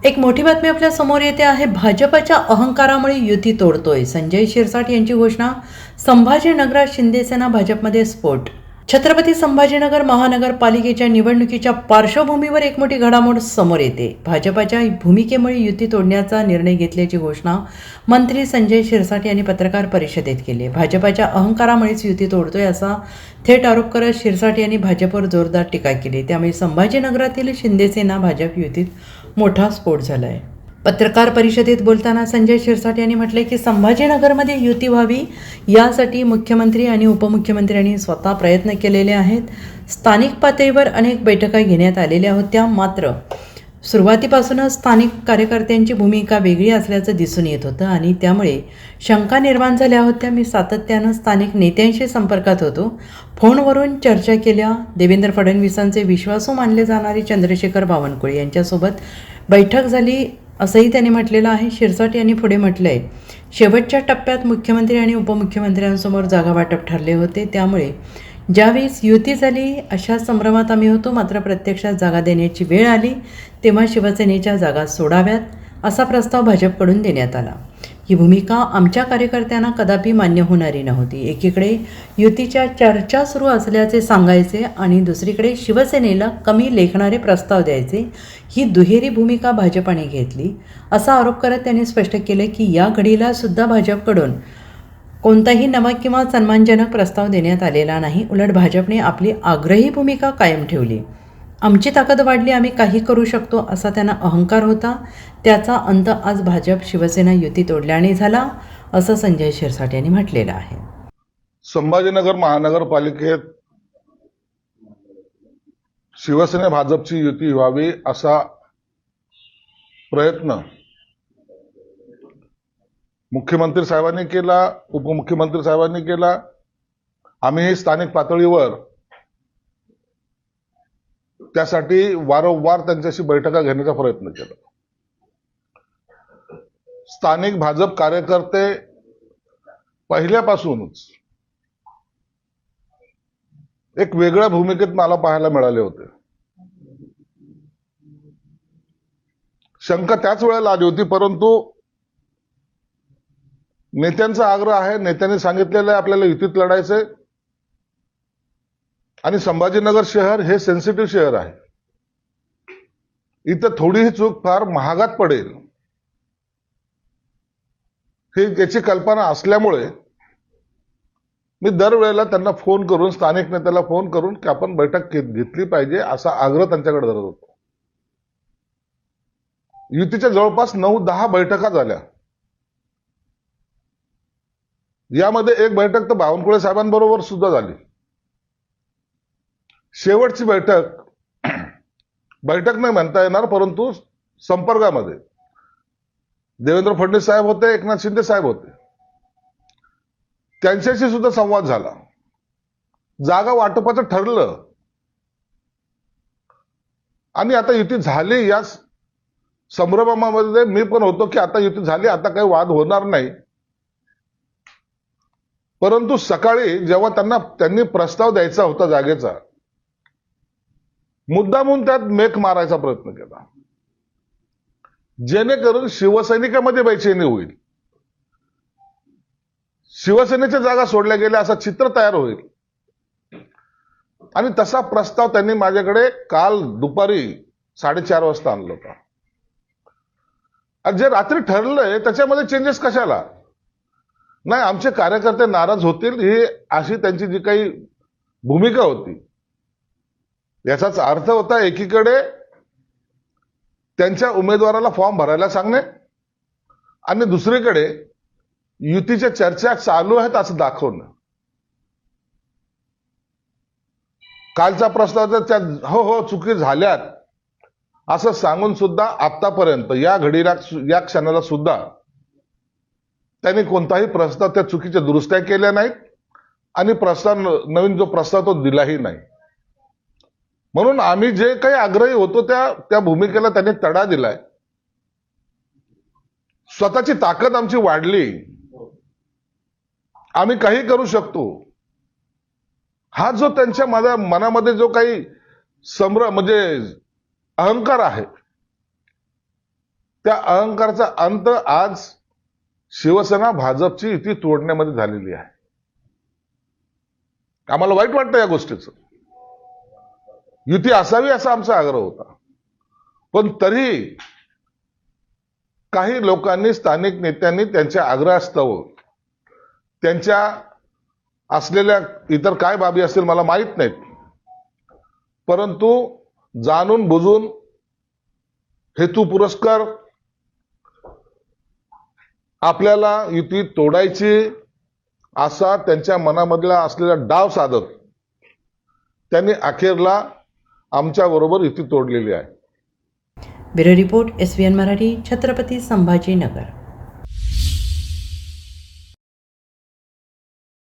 एक मोठी बातमी आपल्या समोर येते आहे. भाजपच्या अहंकारामुळे युती तोडतोय. संजय शिरसाट यांची घोषणा. संभाजीनगरात शिंदेसेना भाजपमध्ये स्फोट. छत्रपती संभाजीनगर महानगरपालिकेच्या निवडणुकीच्या पार्श्वभूमीवर एक मोठी घडामोड समोर येते. भाजपच्या भूमिकेमुळे युती तोडण्याचा निर्णय घेतल्याची घोषणा मंत्री संजय शिरसाट यांनी पत्रकार परिषदेत केली. भाजपच्या अहंकारामुळेच युती तोडतोय असा थेट आरोप करत शिरसाट यांनी भाजपवर जोरदार टीका केली. त्यामुळे संभाजीनगरातील शिंदेसेना भाजप युतीत मोठा स्फोट झाला आहे. पत्रकार परिषदेत बोलताना संजय शिरसाट यांनी म्हटले की संभाजीनगरमध्ये युती व्हावी यासाठी मुख्यमंत्री आणि उपमुख्यमंत्र्यांनी स्वतः प्रयत्न केलेले आहेत. स्थानिक पातळीवर अनेक बैठका घेण्यात आलेल्या होत्या. मात्र सुरुवातीपासूनच स्थानिक कार्यकर्त्यांची भूमिका वेगळी असल्याचं दिसून येत होतं आणि त्यामुळे शंका निर्माण झाल्या होत्या. मी सातत्यानं स्थानिक नेत्यांशी संपर्कात होतो. फोनवरून चर्चा केल्या. देवेंद्र फडणवीसांचे विश्वासू मानले जाणारे चंद्रशेखर बावनकुळे यांच्यासोबत बैठक झाली असंही त्यांनी म्हटलेलं आहे. शिरसाट यांनी पुढे म्हटलं आहे, शेवटच्या टप्प्यात मुख्यमंत्री आणि उपमुख्यमंत्र्यांसमोर जागा वाटप ठरले होते. त्यामुळे ज्यावेळेस युती झाली अशा संभ्रमात आम्ही होतो. मात्र प्रत्यक्षात जागा देण्याची वेळ आली तेव्हा शिवसेनेच्या जागा सोडाव्यात असा प्रस्ताव भाजपकडून देण्यात आला. ही भूमिका आमच्या कार्यकर्त्यांना कदापि मान्य होणारी नव्हती. एकीकडे युतीच्या चर्चा सुरू असल्याचे सांगायचे आणि दुसरीकडे शिवसेनेला कमी लेखणारे प्रस्ताव द्यायचे. ही दुहेरी भूमिका भाजपाने घेतली असा आरोप करत त्यांनी स्पष्ट केले की या घडीला सुद्धा भाजपकडून कोणताही नवा किंवा सन्मानजनक प्रस्ताव देण्यात आलेला नाही. उलट भाजपने आपली आग्रही भूमिका कायम ठेवली. आमची ताकद वाढली, आम्ही काही करू शकतो असा त्यांना अहंकार होता. त्याचा अंत आज भाजप शिवसेना युती तोडल्याने झाला असं संजय शिरसाट यांनी म्हटलेलं आहे. संभाजीनगर महानगरपालिकेत शिवसेना भाजपची युती व्हावी असा प्रयत्न मुख्यमंत्री साहेबांनी केला, उपमुख्यमंत्री साहेबांनी केला. आम्ही स्थानिक पातळीवर त्यासाठी वारंवार त्यांच्याशी बैठका घेण्याचा प्रयत्न केला. स्थानिक भाजप कार्यकर्ते पहिल्यापासूनच एक वेगळ्या भूमिकेत मला पाहायला मिळाले होते. शंका त्याच वेळेला आली होती, परंतु नेत्यांचा आग्रह आहे, नेत्यांनी सांगितलेलं आहे आपल्याला युतीत लढायचंय आणि संभाजीनगर शहर हे सेन्सिटिव्ह शहर आहे. इथं थोडीही चूक फार महागात पडेल हे त्याची कल्पना असल्यामुळे मी दरवेळेला त्यांना फोन करून, स्थानिक नेत्याला फोन करून की आपण बैठक घेतली पाहिजे असा आग्रह त्यांच्याकडे धरत होतो. युतीच्या जवळपास 9-10 बैठका झाल्या. यामध्ये एक बैठक तर बावनकुळे साहेबांबरोबर सुद्धा झाली. शेवटची बैठक नाही म्हणता येणार, परंतु संपर्कामध्ये देवेंद्र फडणवीस साहेब होते, एकनाथ शिंदे साहेब होते. त्यांच्याशी सुद्धा संवाद झाला. जागा वाटपाचं ठरलं आणि आता युती झाली या संभ्रमामध्ये मी पण होतो की आता युती झाली, आता काही वाद होणार नाही. परंतु सकाळी जेव्हा त्यांनी प्रस्ताव द्यायचा होता जागेचा, मुद्दामून त्यात मेक मारायचा प्रयत्न केला जेणेकरून शिवसैनिकांमध्ये बेचैनी होईल, शिवसेनेच्या जागा सोडल्या गेल्या असं चित्र तयार होईल. आणि तसा प्रस्ताव त्यांनी माझ्याकडे काल दुपारी 4:30 वाजता आणला होता. जे रात्री ठरलंय त्याच्यामध्ये चेंजेस कशाला? नाही, आमचे कार्यकर्ते नाराज होतील ही अशी त्यांची जी काही भूमिका होती. याचाच अर्थ होता एकीकडे त्यांच्या उमेदवाराला फॉर्म भरायला सांगणे आणि दुसरीकडे युतीच्या चर्चा चालू आहेत असं दाखवणं. कालचा प्रस्ताव त्या हो चुकी झाल्यात असं सांगून सुद्धा आतापर्यंत या घडीला, या क्षणाला सुद्धा त्यांनी कोणताही प्रस्ताव त्या चुकीच्या दुरुस्त्या केल्या नाहीत आणि नवीन जो प्रस्ताव तो दिलाही नाही. म्हणून आम्ही जे काही आग्रही होतो त्या भूमिकेला त्यांनी तडा दिलाय. स्वतःची ताकद आमची वाढली, आम्ही काही करू शकतो हा जो त्यांच्या मनामध्ये जो काही म्हणजे अहंकार आहे त्या अहंकाराचा अंत आज शिवसेना भाजपची युती तोडण्यामध्ये झालेली आहे. आम्हाला वाईट वाटतं या गोष्टीचं. युती असावी असा आमचा आग्रह होता, पण तरी काही लोकांनी, स्थानिक नेत्यांनी त्यांच्या आग्रहास्तव, त्यांच्या असलेल्या इतर काय बाबी असतील मला माहित नाहीत, परंतु जाणून बुजून हेतुपुरस्सर आपल्याला युती तोडायची असा त्यांच्या मनामधला असलेला डाव साधत त्यांनी अखेरला आमच्या बरोबर युती तोडलेली आहे. Bureau report SVN Marathi, Chhatrapati Sambhajinagar.